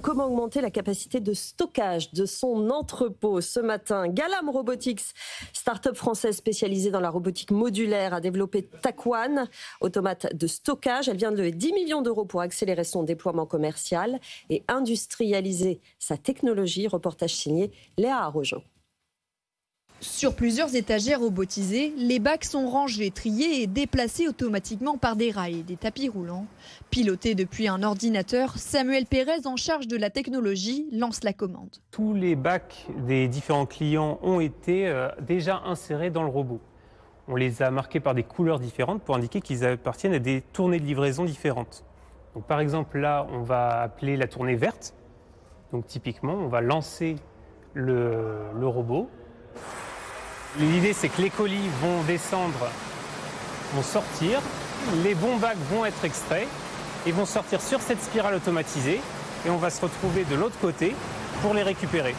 Comment augmenter la capacité de stockage de son entrepôt? Ce matin, Galam Robotics, start-up française spécialisée dans la robotique modulaire, a développé Taquan, automate de stockage. Elle vient de lever 10 millions d'euros pour accélérer son déploiement commercial et industrialiser sa technologie. Reportage signé Léa Arrojo. Sur plusieurs étagères robotisées, les bacs sont rangés, triés et déplacés automatiquement par des rails et des tapis roulants. Piloté depuis un ordinateur, Samuel Pérez, en charge de la technologie, lance la commande. Tous les bacs des différents clients ont été déjà insérés dans le robot. On les a marqués par des couleurs différentes pour indiquer qu'ils appartiennent à des tournées de livraison différentes. Donc, par exemple, là, on va appeler la tournée verte. Donc typiquement, on va lancer le robot. L'idée, c'est que les colis vont descendre, vont sortir, les bons bacs vont être extraits et vont sortir sur cette spirale automatisée et on va se retrouver de l'autre côté pour les récupérer.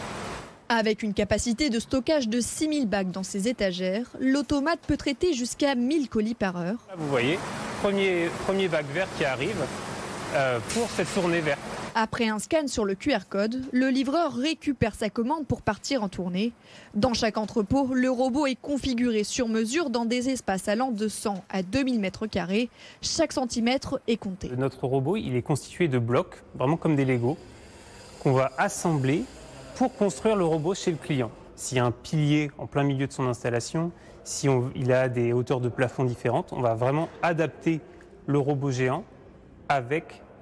Avec une capacité de stockage de 6000 bacs dans ses étagères, l'automate peut traiter jusqu'à 1000 colis par heure. Là, vous voyez, premier bac vert qui arrive pour cette tournée verte. Après un scan sur le QR code, le livreur récupère sa commande pour partir en tournée. Dans chaque entrepôt, le robot est configuré sur mesure dans des espaces allant de 100 à 2000 m². Chaque centimètre est compté. Notre robot, il est constitué de blocs, vraiment comme des Lego, qu'on va assembler pour construire le robot chez le client. S'il y a un pilier en plein milieu de son installation, si il a des hauteurs de plafond différentes, on va vraiment adapter le robot géant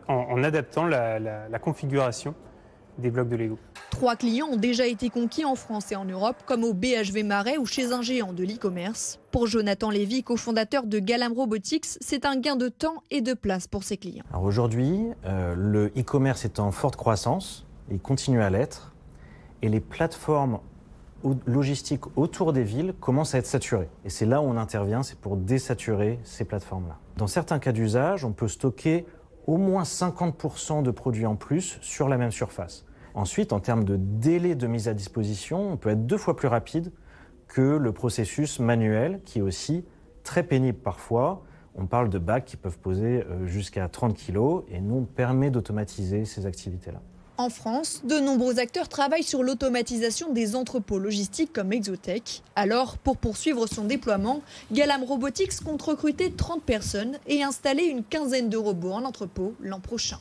en adaptant la configuration des blocs de Lego. 3 clients ont déjà été conquis en France et en Europe, comme au BHV Marais ou chez un géant de l'e-commerce. Pour Jonathan Lévy, cofondateur de Galam Robotics, c'est un gain de temps et de place pour ses clients. Alors aujourd'hui, le e-commerce est en forte croissance, il continue à l'être, et les plateformes logistiques autour des villes commencent à être saturées. Et c'est là où on intervient, c'est pour désaturer ces plateformes-là. Dans certains cas d'usage, on peut stocker au moins 50% de produits en plus sur la même surface. Ensuite, en termes de délai de mise à disposition, on peut être 2 fois plus rapide que le processus manuel, qui est aussi très pénible parfois. On parle de bacs qui peuvent peser jusqu'à 30 kg et nous, on permet d'automatiser ces activités-là. En France, de nombreux acteurs travaillent sur l'automatisation des entrepôts logistiques comme Exotech. Alors, pour poursuivre son déploiement, Galam Robotics compte recruter 30 personnes et installer une quinzaine de robots en entrepôt l'an prochain.